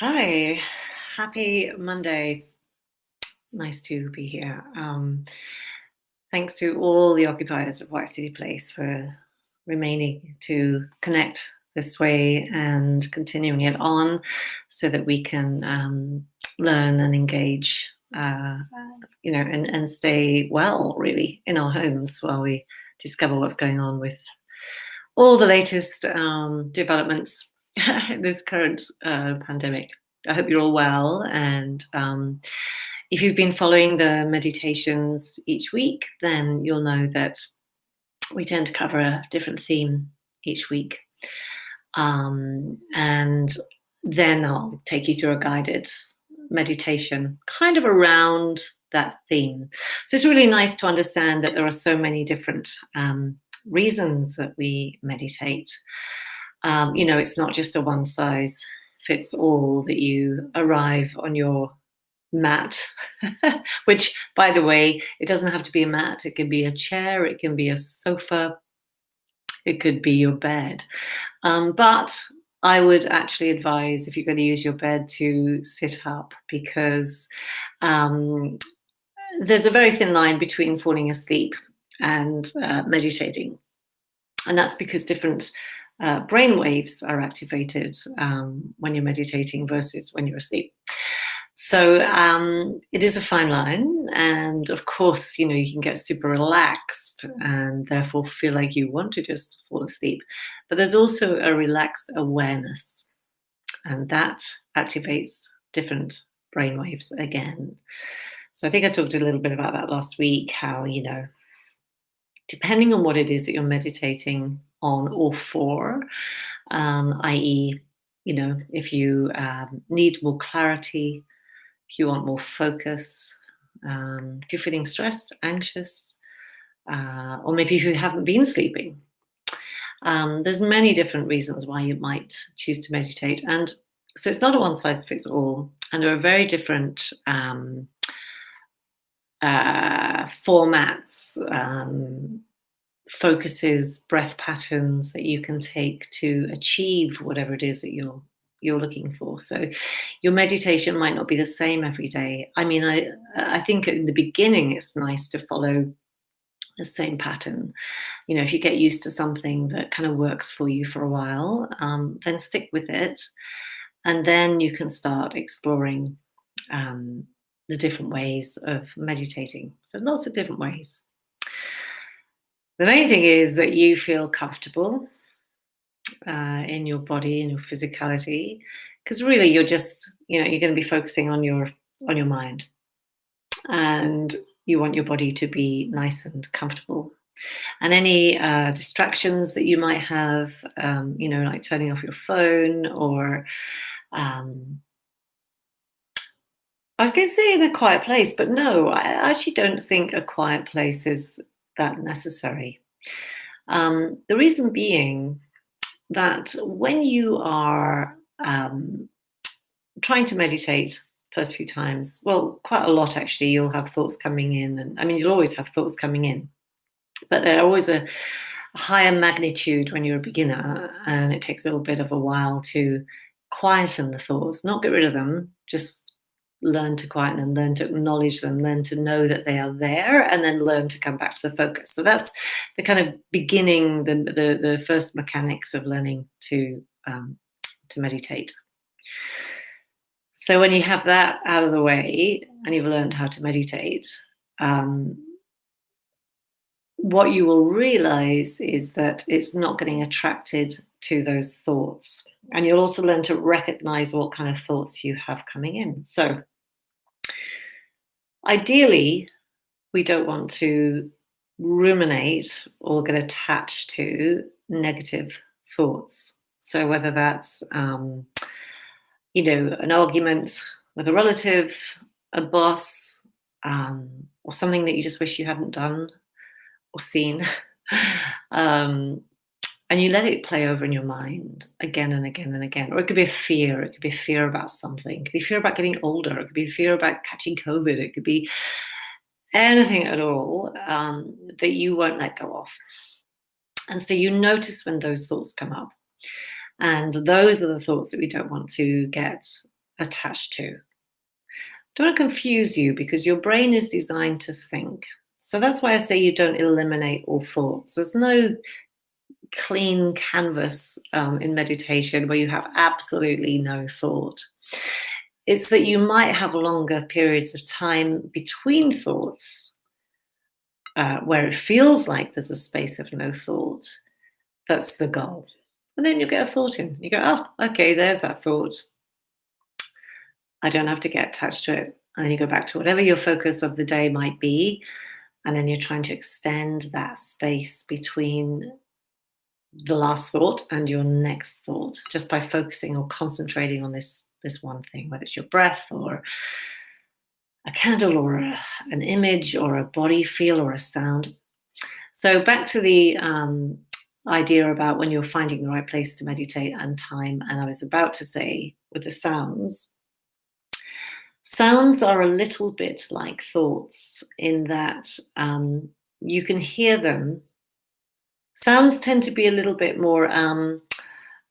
Hi, happy Monday. Nice to be here. Thanks to all the occupiers of White City Place for remaining to connect this way and continuing it on so that we can learn and engage, and stay well, really, in our homes while we discover what's going on with all the latest developments in this current pandemic. I hope you're all well. And if you've been following the meditations each week, then you'll know that we tend to cover a different theme each week. And then I'll take you through a guided meditation kind of around that theme. So it's really nice to understand that there are so many different reasons that we meditate. It's not just a one size fits all that you arrive on your mat, which, by the way, it doesn't have to be a mat. It can be a chair, it can be a sofa, it could be your bed. But I would actually advise, if you're going to use your bed, to sit up, because there's a very thin line between falling asleep and meditating. And that's because different brain waves are activated when you're meditating versus when you're asleep. So it is a fine line. And of course, you can get super relaxed and therefore feel like you want to just fall asleep. But there's also a relaxed awareness, and that activates different brain waves again. So I think I talked a little bit about that last week, how, depending on what it is that you're meditating on or for, i.e., if you need more clarity, if you want more focus, if you're feeling stressed, anxious, or maybe if you haven't been sleeping. There's many different reasons why you might choose to meditate. And so it's not a one size fits all. And there are very different formats, focuses, breath patterns that you can take to achieve whatever it is that you're looking for. So your meditation might not be the same every day. I mean, I think in the beginning it's nice to follow the same pattern. If you get used to something that kind of works for you for a while, then stick with it, and then you can start exploring the different ways of meditating. So lots of different ways. The main thing is that you feel comfortable in your body, in your physicality, because really you're just, you're going to be focusing on your mind, and you want your body to be nice and comfortable. And any distractions that you might have, like turning off your phone, or I was going to say in a quiet place, but no, I actually don't think a quiet place is that necessary. The reason being that when you are trying to meditate first few times, well, quite a lot actually, you'll have thoughts coming in. And I mean, you'll always have thoughts coming in, but they're always a higher magnitude when you're a beginner, and it takes a little bit of a while to quieten the thoughts, not get rid of them, just learn to quieten them, learn to acknowledge them, learn to know that they are there, and then learn to come back to the focus. So that's the kind of beginning, the first mechanics of learning to meditate. So when you have that out of the way and you've learned how to meditate, what you will realize is that it's not getting attracted to those thoughts. And you'll also learn to recognize what kind of thoughts you have coming in. So ideally, we don't want to ruminate or get attached to negative thoughts. So whether that's, an argument with a relative, a boss, or something that you just wish you hadn't done or seen, and you let it play over in your mind again and again and again. Or it could be a fear. It could be a fear about something. It could be fear about getting older. It could be fear about catching COVID. It could be anything at all that you won't let go of. And so you notice when those thoughts come up. And those are the thoughts that we don't want to get attached to. Don't want to confuse you because your brain is designed to think. So that's why I say you don't eliminate all thoughts. There's no clean canvas in meditation where you have absolutely no thought. It's that you might have longer periods of time between thoughts where it feels like there's a space of no thought. That's the goal. And then you get a thought in. You go, oh, okay, there's that thought. I don't have to get attached to it. And then you go back to whatever your focus of the day might be. And then you're trying to extend that space between the last thought and your next thought just by focusing or concentrating on this one thing, whether it's your breath or a candle or an image or a body feel or a sound. So back to the idea about when you're finding the right place to meditate and time. And I was about to say with the sounds are a little bit like thoughts in that you can hear them. Sounds tend to be a little bit more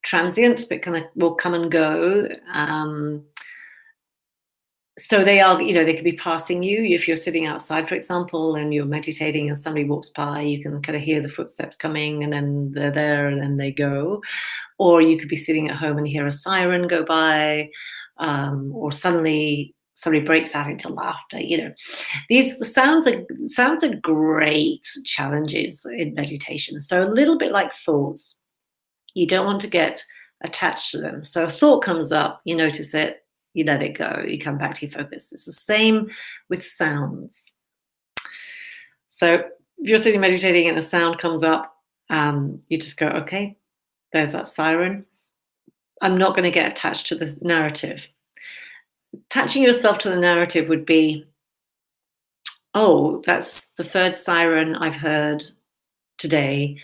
transient, but kind of will come and go. So they are, they could be passing you. If you're sitting outside, for example, and you're meditating and somebody walks by, you can kind of hear the footsteps coming and then they're there and then they go. Or you could be sitting at home and hear a siren go by, or suddenly somebody breaks out into laughter. These sounds are great challenges in meditation. So a little bit like thoughts, you don't want to get attached to them. So a thought comes up, you notice it, you let it go, you come back to your focus. It's the same with sounds. So if you're sitting meditating and a sound comes up, you just go, okay, there's that siren. I'm not going to get attached to the narrative. Attaching yourself to the narrative would be, oh, that's the third siren I've heard today.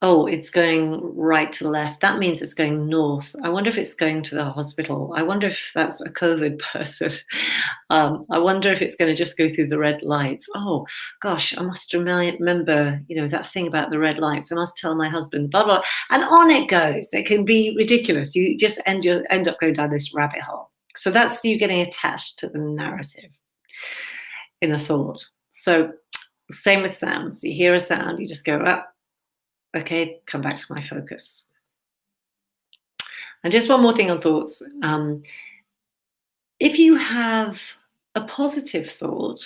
Oh, it's going right to left. That means it's going north. I wonder if it's going to the hospital. I wonder if that's a COVID person. I wonder if it's going to just go through the red lights. Oh, gosh, I must remember, that thing about the red lights. I must tell my husband, blah, blah. And on it goes. It can be ridiculous. You just end up going down this rabbit hole. So that's you getting attached to the narrative in a thought. So same with sounds. You hear a sound, you just go, oh, okay, come back to my focus. And just one more thing on thoughts. If you have a positive thought,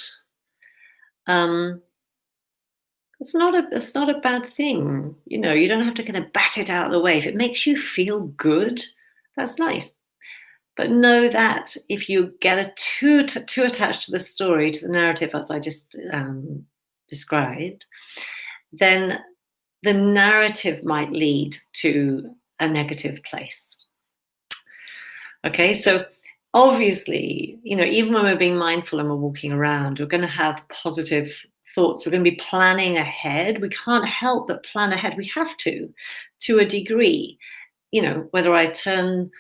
it's not a bad thing. You don't have to kind of bat it out of the way. If it makes you feel good, that's nice. But know that if you get too attached to the story, to the narrative, as I just described, then the narrative might lead to a negative place. Okay, so obviously, even when we're being mindful and we're walking around, we're going to have positive thoughts. We're going to be planning ahead. We can't help but plan ahead. We have to a degree. Whether I turn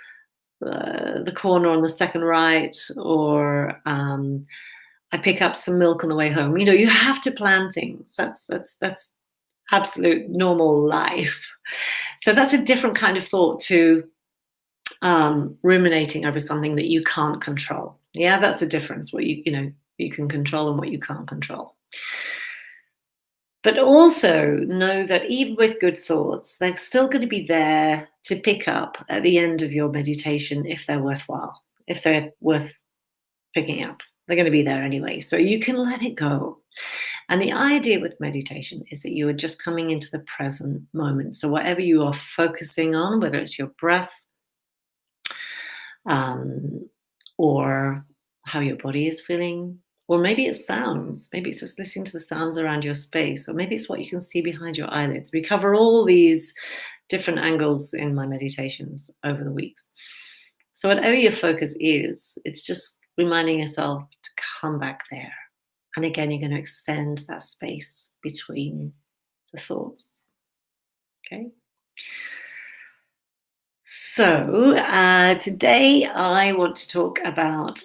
the corner on the second right or I pick up some milk on the way home. You have to plan things. That's absolute normal life. So that's a different kind of thought to ruminating over something that you can't control. Yeah, that's the difference. What you can control and what you can't control. But also know that even with good thoughts, they're still going to be there to pick up at the end of your meditation if they're worthwhile, if they're worth picking up. They're going to be there anyway. So you can let it go. And the idea with meditation is that you are just coming into the present moment. So whatever you are focusing on, whether it's your breath or how your body is feeling, or maybe it's sounds. Maybe it's just listening to the sounds around your space, or maybe it's what you can see behind your eyelids. We cover all these different angles in my meditations over the weeks. So whatever your focus is, it's just reminding yourself to come back there. And again, you're going to extend that space between the thoughts. Okay. So today I want to talk about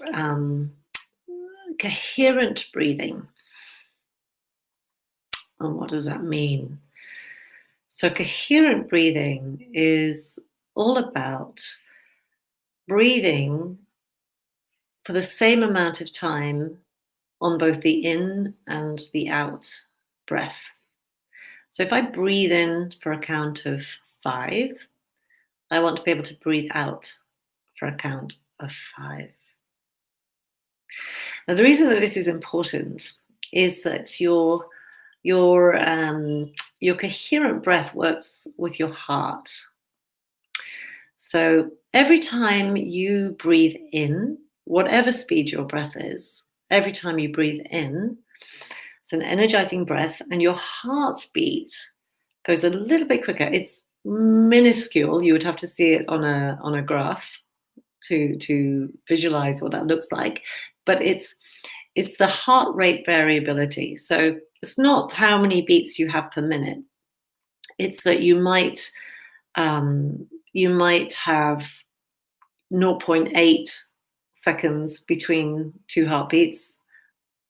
coherent breathing. And what does that mean? So coherent breathing is all about breathing for the same amount of time on both the in and the out breath. So if I breathe in for a count of 5, I want to be able to breathe out for a count of 5. Now, the reason that this is important is that your coherent breath works with your heart. So every time you breathe in, whatever speed your breath is, every time you breathe in, it's an energizing breath, and your heartbeat goes a little bit quicker. It's minuscule. You would have to see it on a graph to visualize what that looks like, but it's the heart rate variability. So it's not how many beats you have per minute. It's that you might have 0.8 seconds between two heartbeats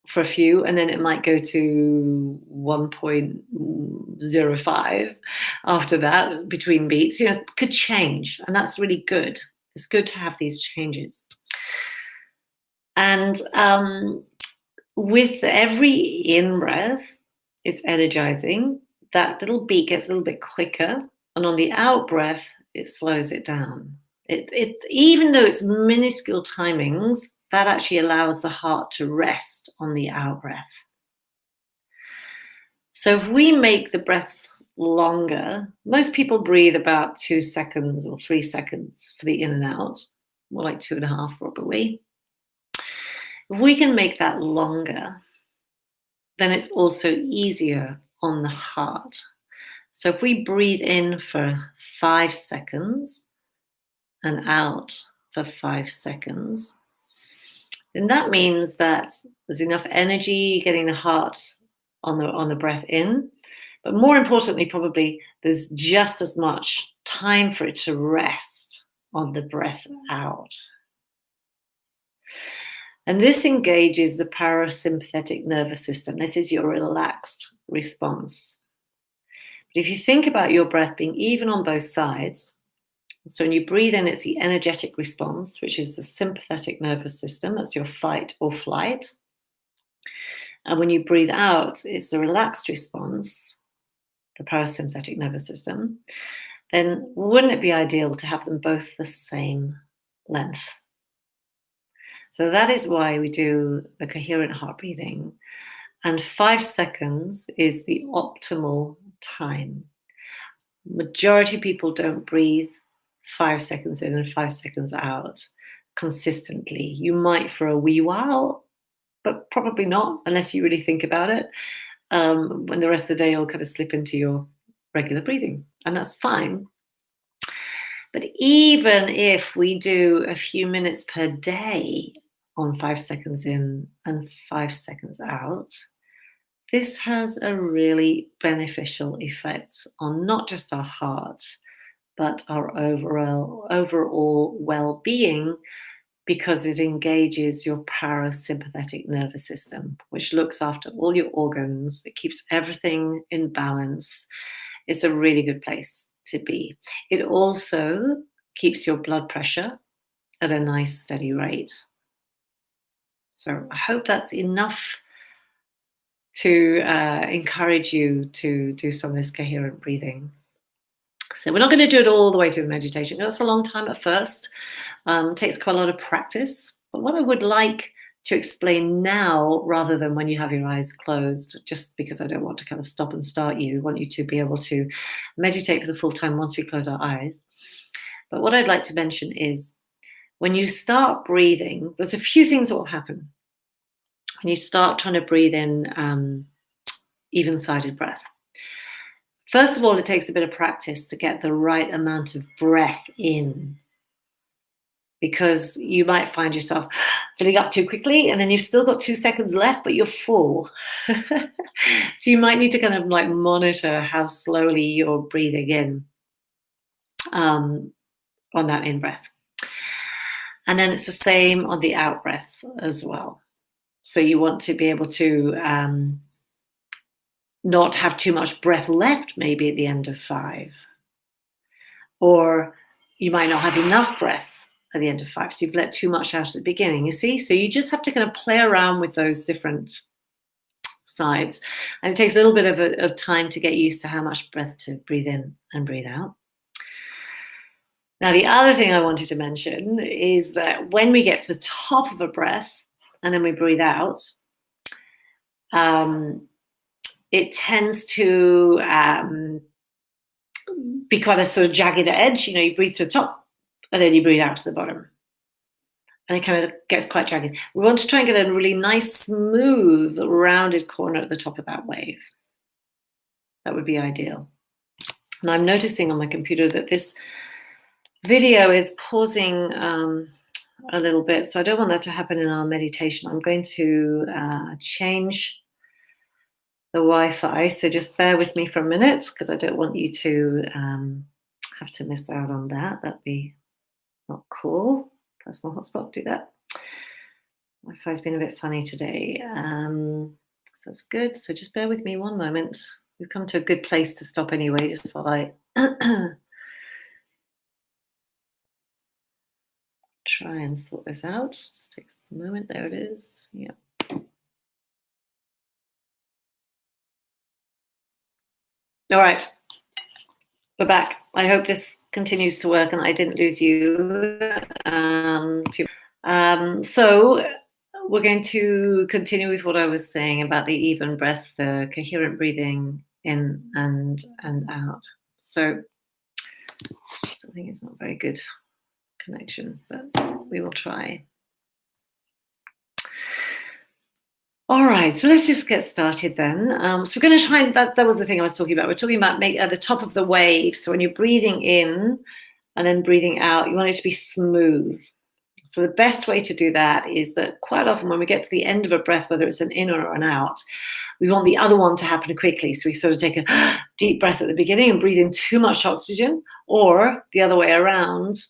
for a few, and then it might go to 1.05 after that between beats. It could change, and that's really good. It's good to have these changes. And with every in-breath, it's energizing. That little beat gets a little bit quicker, and on the out-breath, it slows it down. Even though it's minuscule timings, that actually allows the heart to rest on the out-breath. So if we make the breaths longer, most people breathe about 2 seconds or 3 seconds for the in and out, more like 2.5 probably. If we can make that longer, then it's also easier on the heart. So if we breathe in for 5 seconds and out for 5 seconds, then that means that there's enough energy getting the heart on the breath in, but more importantly, probably there's just as much time for it to rest on the breath out. And this engages the parasympathetic nervous system. This is your relaxed response. But if you think about your breath being even on both sides, so when you breathe in, it's the energetic response, which is the sympathetic nervous system. That's your fight or flight. And when you breathe out, it's the relaxed response, the parasympathetic nervous system. Then wouldn't it be ideal to have them both the same length? So that is why we do the coherent heart breathing. And 5 seconds is the optimal time. Majority of people don't breathe 5 seconds in and 5 seconds out consistently. You might for a wee while, but probably not unless you really think about it. When the rest of the day you'll kind of slip into your regular breathing, and that's fine. But even if we do a few minutes per day on 5 seconds in and 5 seconds out, this has a really beneficial effect on not just our heart, but our overall well-being, because it engages your parasympathetic nervous system, which looks after all your organs. It keeps everything in balance. It's a really good place to be. It also keeps your blood pressure at a nice steady rate. So I hope that's enough to encourage you to do some of this coherent breathing. So we're not going to do it all the way through the meditation. That's a long time at first. Takes quite a lot of practice. But what I would like to explain now, rather than when you have your eyes closed, just because I don't want to kind of stop and start you, I want you to be able to meditate for the full time once we close our eyes. But what I'd like to mention is when you start breathing, there's a few things that will happen. When you start trying to breathe in even-sided breath. First of all, it takes a bit of practice to get the right amount of breath in, because you might find yourself filling up too quickly and then you've still got 2 seconds left, but you're full. So you might need to kind of like monitor how slowly you're breathing in on that in-breath. And then it's the same on the out-breath as well. So you want to be able to not have too much breath left maybe at the end of 5. Or you might not have enough breath at the end of 5. So you've let too much out at the beginning, you see? So you just have to kind of play around with those different sides. And it takes a little bit of time to get used to how much breath to breathe in and breathe out. Now, the other thing I wanted to mention is that when we get to the top of a breath and then we breathe out, it tends to be quite a sort of jagged edge. You breathe to the top and then you breathe out to the bottom. And it kind of gets quite jagged. We want to try and get a really nice, smooth, rounded corner at the top of that wave. That would be ideal. And I'm noticing on my computer that this video is pausing a little bit, so I don't want that to happen in our meditation. I'm going to change the Wi-Fi, so just bear with me for a minute because I don't want you to have to miss out on that. That'd be not cool. Personal hotspot, do that. Wi-Fi's been a bit funny today, so that's good. So just bear with me one moment. We've come to a good place to stop anyway, just while I try and sort this out. Just takes a moment. There it is. Yeah. All right. We're back. I hope this continues to work and I didn't lose you. So we're going to continue with what I was saying about the even breath, the coherent breathing in and out. So I still think it's not very good connection, but we will try. All right, so let's just get started then. So we're going to try and, that was the thing I was talking about. We're talking about make at the top of the wave. So when you're breathing in and then breathing out, you want it to be smooth. So the best way to do that is that quite often when we get to the end of a breath, whether it's an in or an out, we want the other one to happen quickly. So we sort of take a deep breath at the beginning and breathe in too much oxygen, or the other way around,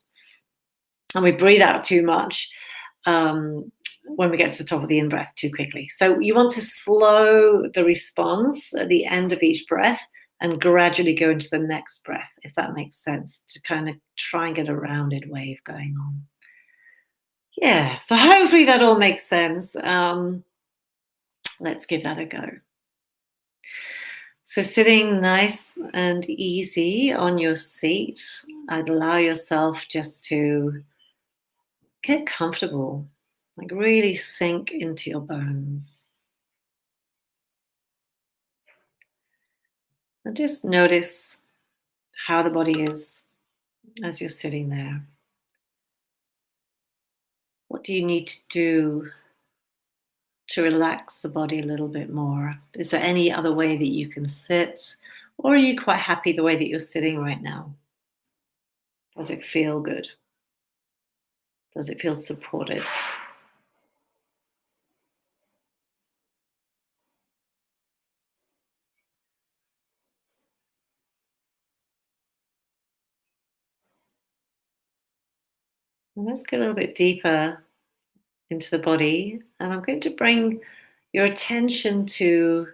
and we breathe out too much when we get to the top of the in-breath too quickly. So you want to slow the response at the end of each breath and gradually go into the next breath, if that makes sense, to kind of try and get a rounded wave going on. Yeah, so hopefully that all makes sense. Let's give that a go. So sitting nice and easy on your seat, I'd allow yourself just to get comfortable, like really sink into your bones. And just notice how the body is as you're sitting there. What do you need to do to relax the body a little bit more? Is there any other way that you can sit? Or are you quite happy the way that you're sitting right now? Does it feel good? Does it feel supported? And let's get a little bit deeper into the body. And I'm going to bring your attention to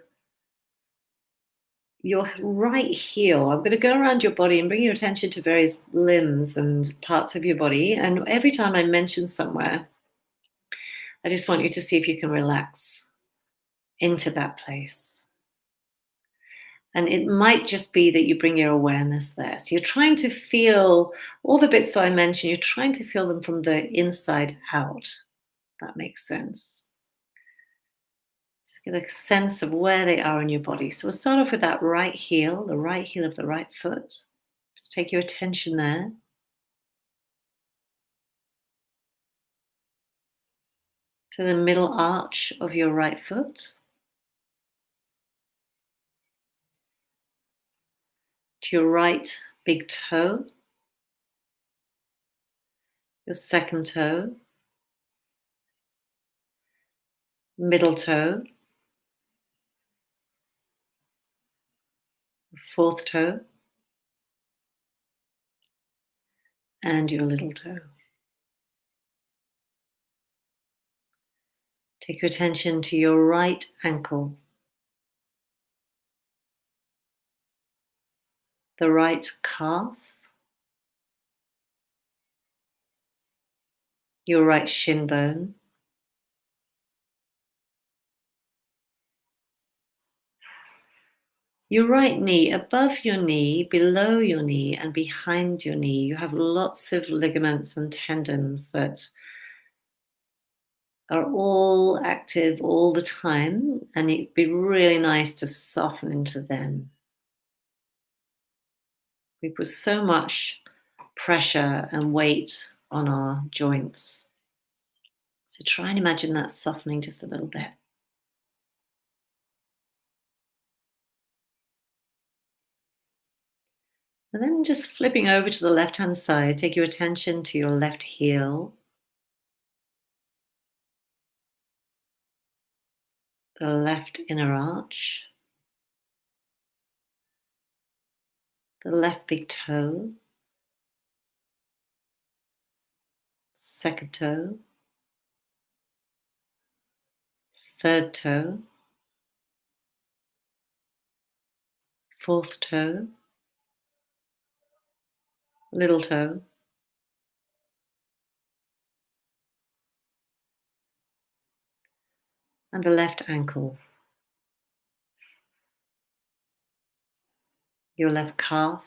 your right heel. I'm going to go around your body and bring your attention to various limbs and parts of your body. And every time I mention somewhere, I just want you to see if you can relax into that place. And it might just be that you bring your awareness there. So you're trying to feel all the bits that I mentioned, you're trying to feel them from the inside out. That makes sense. Get a sense of where they are in your body. So we'll start off with that right heel, the right heel of the right foot. Just take your attention there. To the middle arch of your right foot. To your right big toe. Your second toe. Middle toe. Fourth toe. And your little toe. Take your attention to your right ankle. The right calf. your right shin bone, your right knee, above your knee, below your knee, and behind your knee. You have lots of ligaments and tendons that are all active all the time, and it'd be really nice to soften into them. We put so much pressure and weight on our joints. So try and imagine that softening just a little bit. And then just flipping over to the left hand side, take your attention to your left heel, the left inner arch, the left big toe, second toe, third toe, fourth toe, little toe, and the left ankle, your left calf,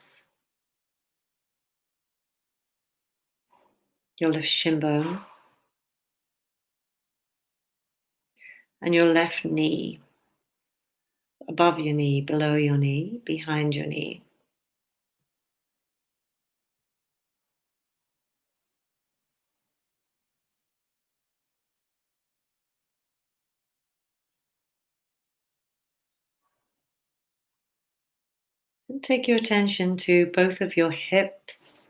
your left shin bone, and your left knee, above your knee, below your knee, behind your knee. And take your attention to both of your hips,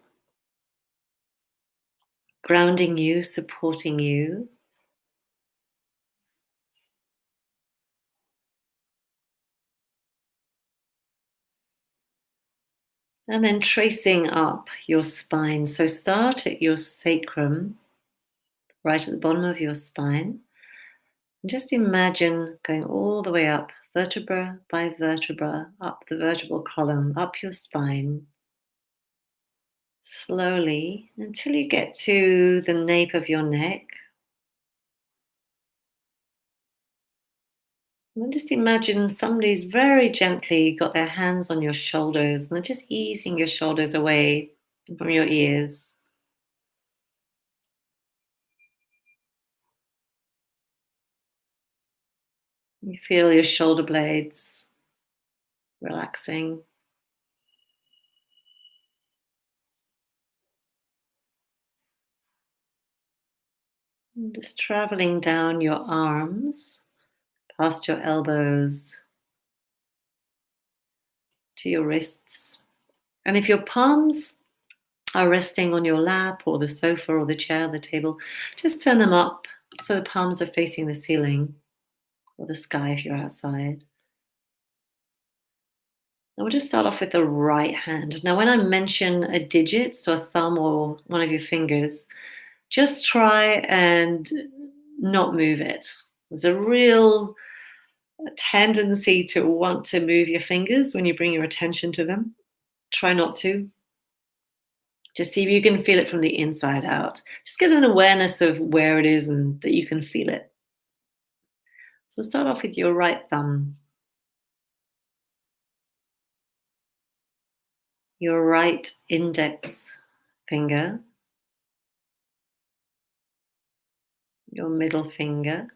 grounding you, supporting you. And then tracing up your spine. So start at your sacrum, right at the bottom of your spine. And just imagine going all the way up, vertebra by vertebra, up the vertebral column, up your spine, slowly until you get to the nape of your neck. And then just imagine somebody's very gently got their hands on your shoulders and they're just easing your shoulders away from your ears. You feel your shoulder blades relaxing. And just traveling down your arms, past your elbows to your wrists. And if your palms are resting on your lap or the sofa or the chair, the table, just turn them up so the palms are facing the ceiling or the sky if you're outside. And we'll just start off with the right hand. Now, when I mention a digit, so a thumb or one of your fingers, just try and not move it. There's a real tendency to want to move your fingers when you bring your attention to them. Try not to. Just see if you can feel it from the inside out. Just get an awareness of where it is and that you can feel it. So start off with your right thumb, your right index finger, your middle finger,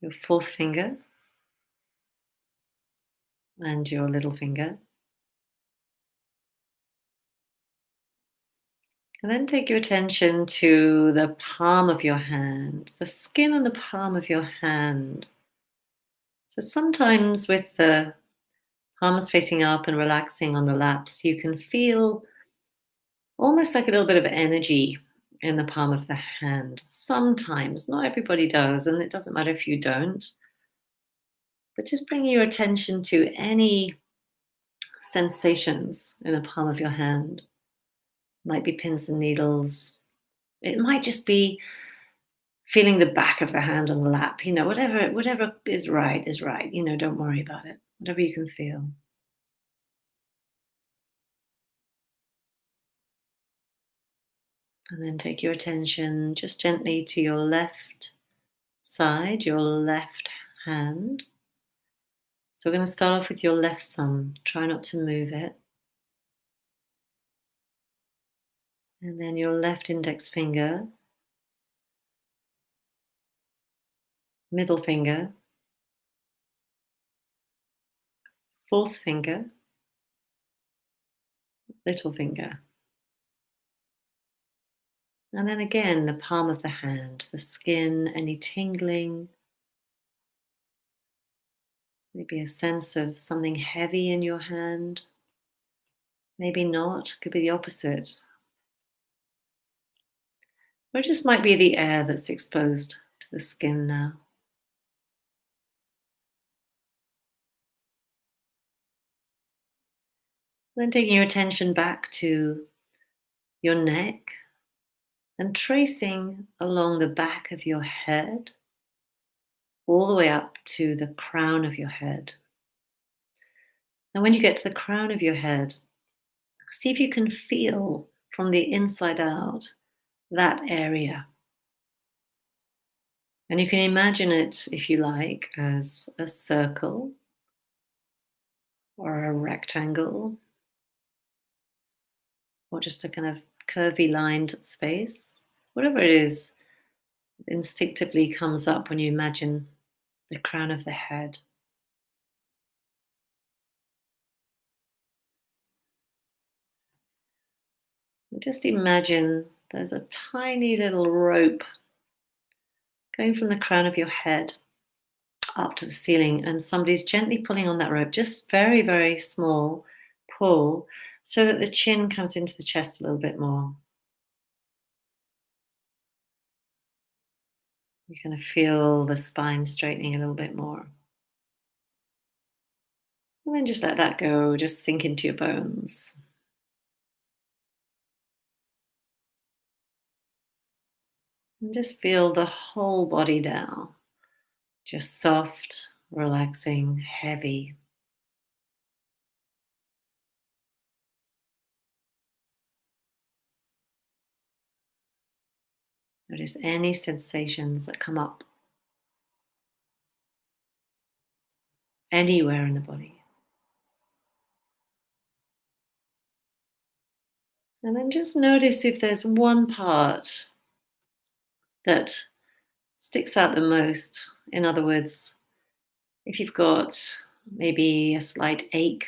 your fourth finger, and your little finger. And then take your attention to the palm of your hand, the skin on the palm of your hand. So sometimes with the palms facing up and relaxing on the laps, you can feel almost like a little bit of energy in the palm of the hand. Sometimes, not everybody does, and it doesn't matter if you don't. But just bring your attention to any sensations in the palm of your hand. Might be pins and needles. It might just be feeling the back of the hand on the lap. Whatever is right is right. Don't worry about it. Whatever you can feel. And then take your attention just gently to your left side, your left hand. So we're going to start off with your left thumb. Try not to move it. And then your left index finger, middle finger, fourth finger, little finger. And then again, the palm of the hand, the skin, any tingling, maybe a sense of something heavy in your hand. Maybe not, could be the opposite. Or it just might be the air that's exposed to the skin now. Then taking your attention back to your neck and tracing along the back of your head all the way up to the crown of your head. And when you get to the crown of your head, see if you can feel from the inside out that area. And you can imagine it, if you like, as a circle or a rectangle or just a kind of curvy lined space. Whatever it is, instinctively comes up when you imagine the crown of the head. And just imagine there's a tiny little rope going from the crown of your head up to the ceiling, and somebody's gently pulling on that rope, just very, very small pull, so that the chin comes into the chest a little bit more. You're going to feel the spine straightening a little bit more. And then just let that go, just sink into your bones. And just feel the whole body down. Just soft, relaxing, heavy. Notice any sensations that come up anywhere in the body. And then just notice if there's one part that sticks out the most. In other words, if you've got maybe a slight ache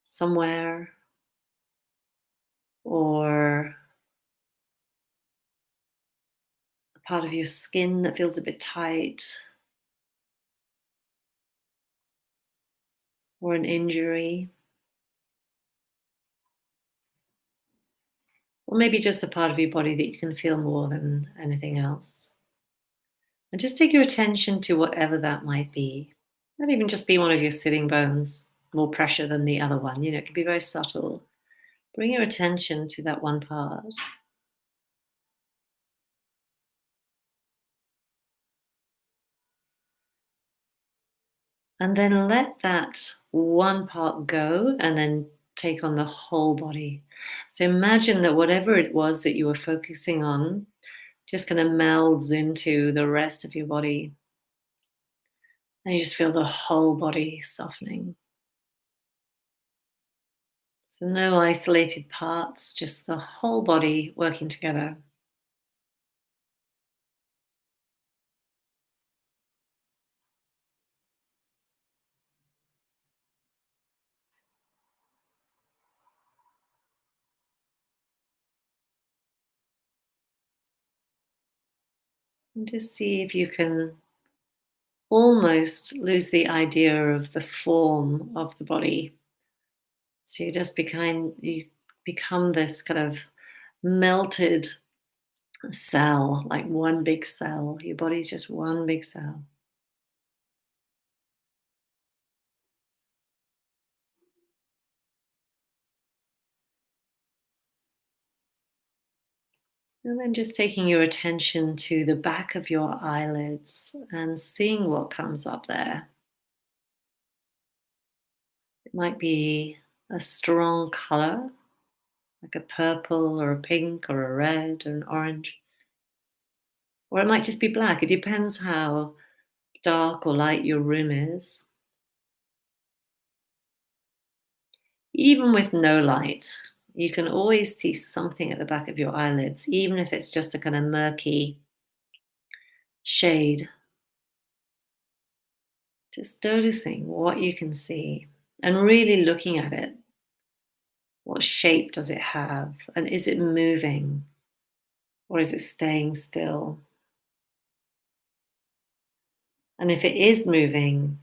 somewhere, or a part of your skin that feels a bit tight, or an injury, or maybe just a part of your body that you can feel more than anything else. And just take your attention to whatever that might be. Might even just be one of your sitting bones, more pressure than the other one. It can be very subtle. Bring your attention to that one part. And then let that one part go and then take on the whole body. So imagine that whatever it was that you were focusing on just kind of melds into the rest of your body. And you just feel the whole body softening. So no isolated parts, just the whole body working together. And just see if you can almost lose the idea of the form of the body. So you become this kind of melted cell, like one big cell. Your body's just one big cell. And then just taking your attention to the back of your eyelids and seeing what comes up there. It might be a strong color, like a purple or a pink or a red or an orange. Or it might just be black. It depends how dark or light your room is. Even with no light, you can always see something at the back of your eyelids, even if it's just a kind of murky shade. Just noticing what you can see and really looking at it. What shape does it have? And is it moving or is it staying still? And if it is moving,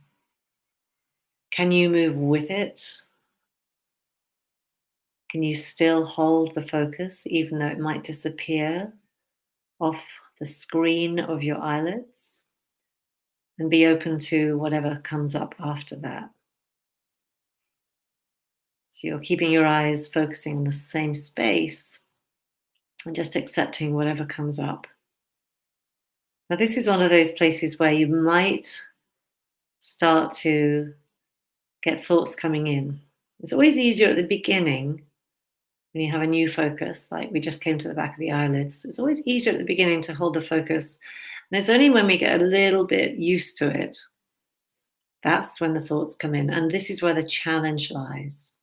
can you move with it? Can you still hold the focus even though it might disappear off the screen of your eyelids? And be open to whatever comes up after that. So you're keeping your eyes focusing on the same space and just accepting whatever comes up. Now, this is one of those places where you might start to get thoughts coming in. It's always easier at the beginning when you have a new focus, like we just came to the back of the eyelids. It's always easier at the beginning to hold the focus. And it's only when we get a little bit used to it, that's when the thoughts come in. And this is where the challenge lies.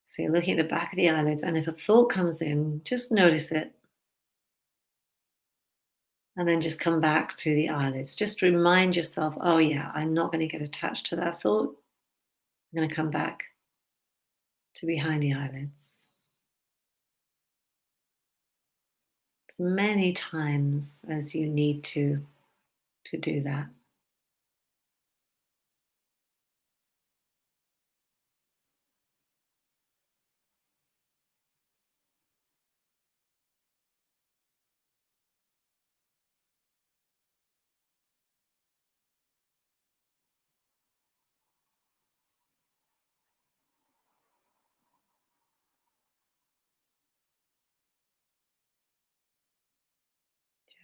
So you're looking at the back of the eyelids, and if a thought comes in, just notice it. And then just come back to the eyelids. Just remind yourself, oh yeah, I'm not going to get attached to that thought. I'm going to come back to behind the eyelids. As many times as you need to do that.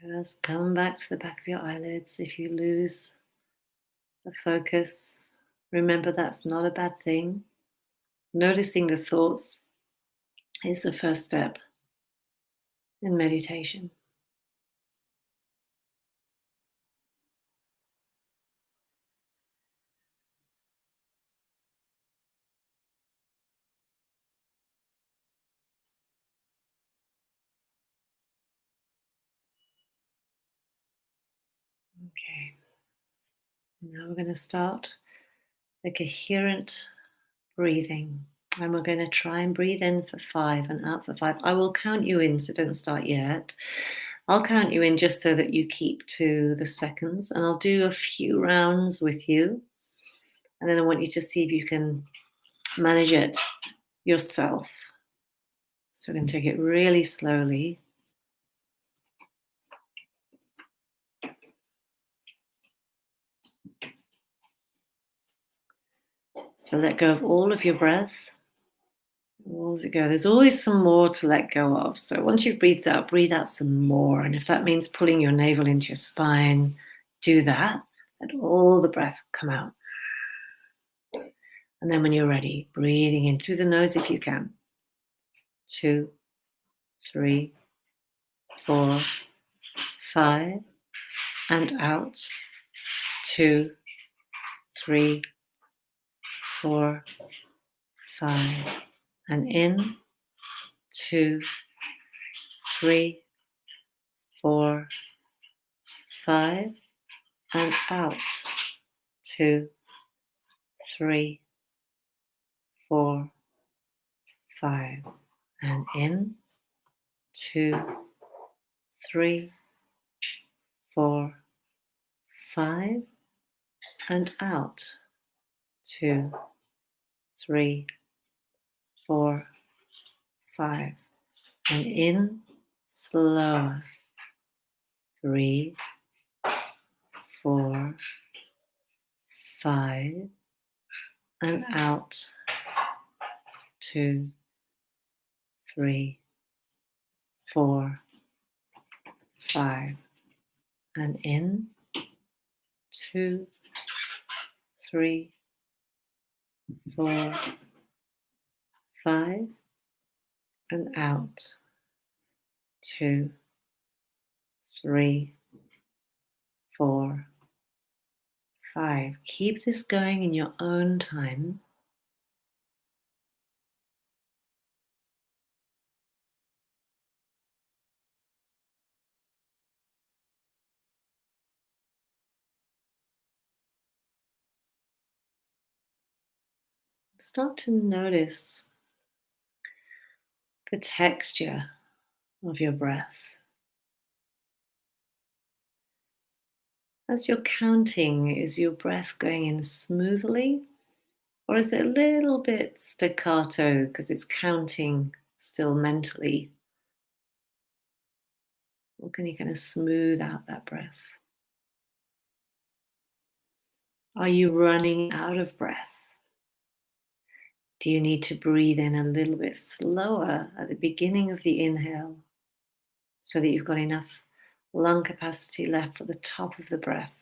Just come back to the back of your eyelids. If you lose the focus, remember that's not a bad thing. Noticing the thoughts is the first step in meditation. Okay. Now we're going to start the coherent breathing. And we're going to try and breathe in for 5 and out for 5. I will count you in, so don't start yet. I'll count you in just so that you keep to the seconds, and I'll do a few rounds with you. And then I want you to see if you can manage it yourself. So we're going to take it really slowly. So let go of all of your breath. All to go. There's always some more to let go of. So once you've breathed out, breathe out some more. And if that means pulling your navel into your spine, do that. Let all the breath come out. And then when you're ready, breathing in through the nose if you can. 2, 3, 4, 5. And out. 2, 3, 4, 5. And in. 2, 3, 4, 5. And out. 2, 3, 4, 5. And in. 2, 3, 4, 5. And out. 2, 3, 4, 5. And in. Slower. 3, 4, 5. And out. 2, 3, 4, 5. And in. 2, 3, 4, 5. and out. 2, 3, 4, 5. Keep this going in your own time. Start to notice the texture of your breath. As you're counting, is your breath going in smoothly, or is it a little bit staccato because it's counting still mentally? Or can you kind of smooth out that breath? Are you running out of breath? Do you need to breathe in a little bit slower at the beginning of the inhale so that you've got enough lung capacity left for the top of the breath?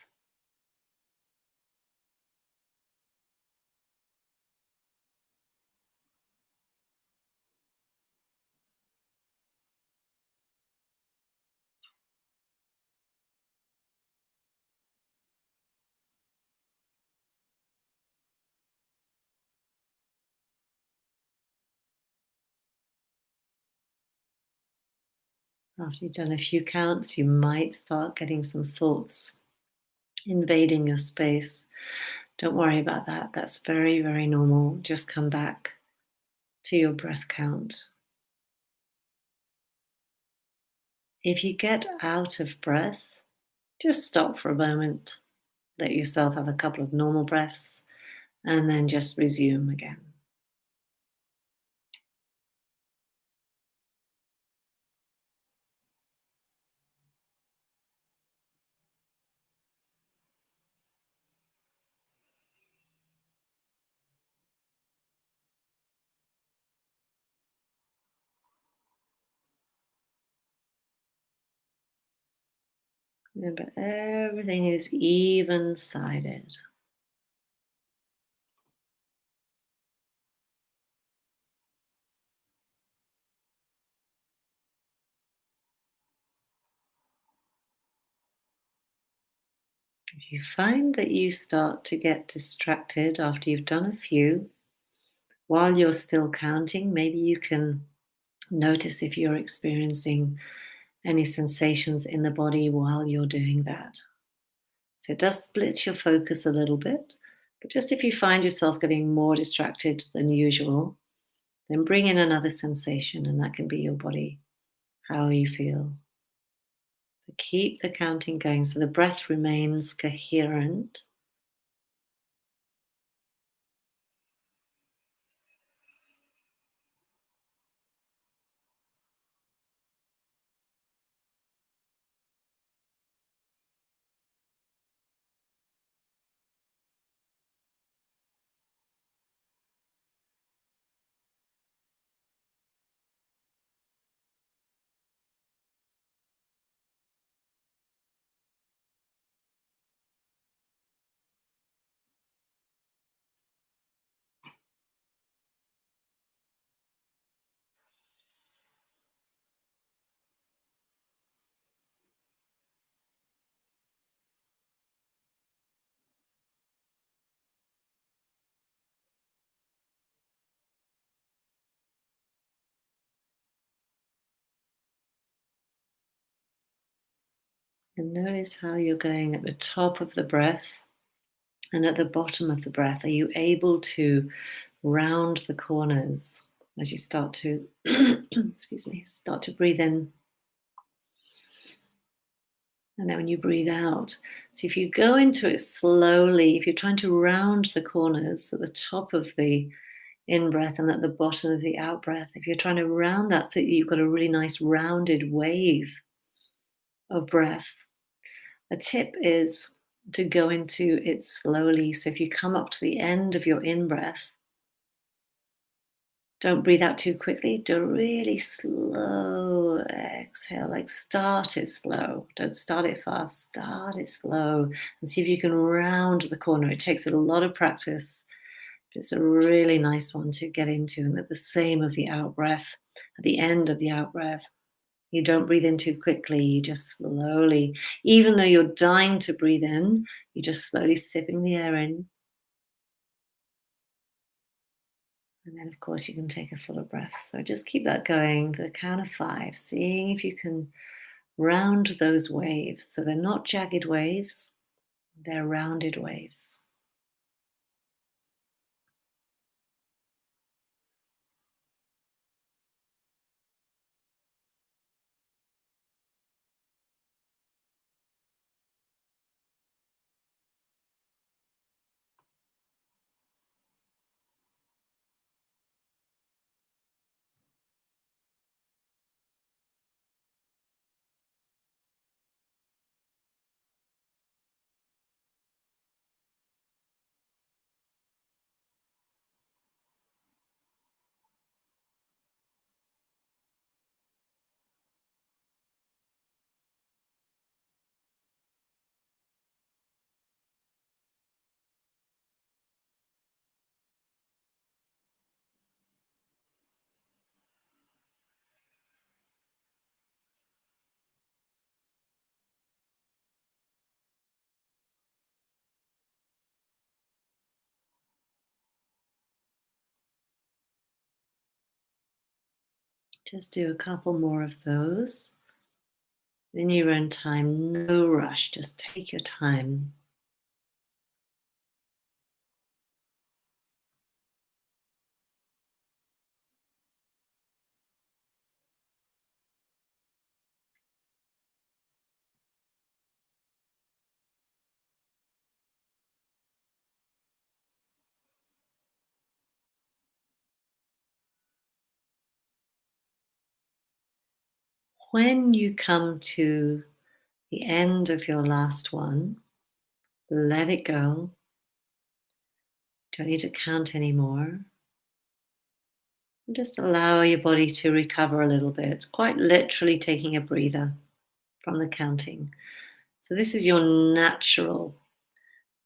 After you've done a few counts, you might start getting some thoughts invading your space. Don't worry about that. That's very, very normal. Just come back to your breath count. If you get out of breath, just stop for a moment. Let yourself have a couple of normal breaths and then just resume again. Remember, everything is even sided. If you find that you start to get distracted after you've done a few, while you're still counting, maybe you can notice if you're experiencing any sensations in the body while you're doing that. So it does split your focus a little bit, but just if you find yourself getting more distracted than usual, then bring in another sensation, and that can be your body, how you feel. But keep the counting going so the breath remains coherent. And notice how you're going at the top of the breath and at the bottom of the breath. Are you able to round the corners as you start to, excuse me, start to breathe in? And then when you breathe out, so if you go into it slowly, if you're trying to round the corners at the top of the in breath and at the bottom of the out breath, if you're trying to round that so that you've got a really nice rounded wave of breath, a tip is to go into it slowly. So if you come up to the end of your in breath, don't breathe out too quickly. Do a really slow exhale. Like start it slow. Don't start it fast. Start it slow and see if you can round the corner. It takes a lot of practice It's a really nice one to get into, and at the same of the out breath. At the end of the out breath, you don't breathe in too quickly, you just slowly, even though you're dying to breathe in, you're just slowly sipping the air in. And then, of course, you can take a fuller breath. So just keep that going, the count of 5, seeing if you can round those waves. So they're not jagged waves, they're rounded waves. Just do a couple more of those in your own time, no rush, just take your time. When you come to the end of your last one, let it go. Don't need to count anymore. Just allow your body to recover a little bit, quite literally taking a breather from the counting. So, this is your natural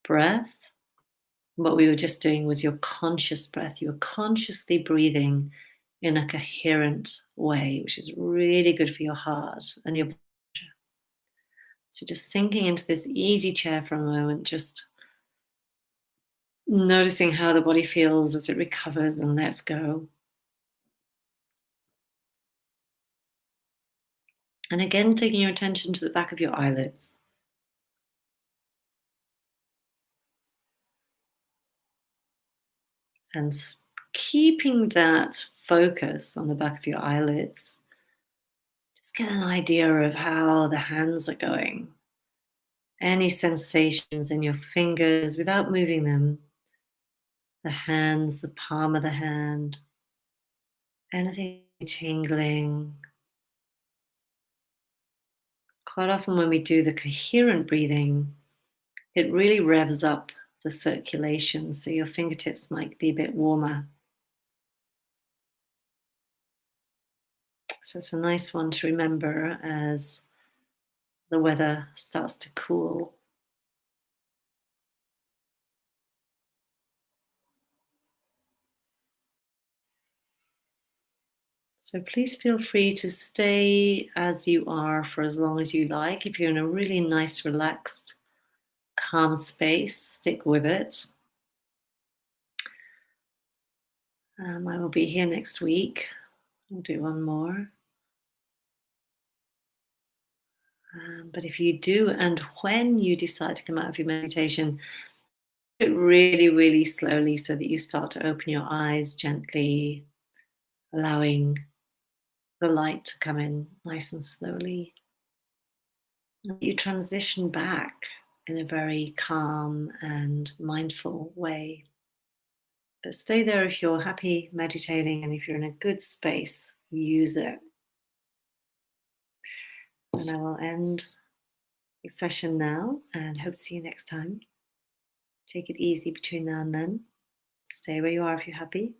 breath. What we were just doing was your conscious breath. You're consciously breathing in a coherent way, which is really good for your heart and your blood pressure. So, just sinking into this easy chair for a moment, just noticing how the body feels as it recovers and lets go. And again, taking your attention to the back of your eyelids. And keeping that focus on the back of your eyelids, just get an idea of how the hands are going. Any sensations in your fingers without moving them, the hands, the palm of the hand, anything tingling. Quite often, when we do the coherent breathing, it really revs up the circulation, so your fingertips might be a bit warmer. So it's a nice one to remember as the weather starts to cool. So please feel free to stay as you are for as long as you like. If you're in a really nice, relaxed, calm space, stick with it. I will be here next week. I'll do one more. But if you do, and when you decide to come out of your meditation, do it really, really slowly so that you start to open your eyes gently, allowing the light to come in nice and slowly. You transition back in a very calm and mindful way. But stay there if you're happy meditating, and if you're in a good space, use it. And I will end the session now and hope to see you next time. Take it easy between now and then. Stay where you are if you're happy.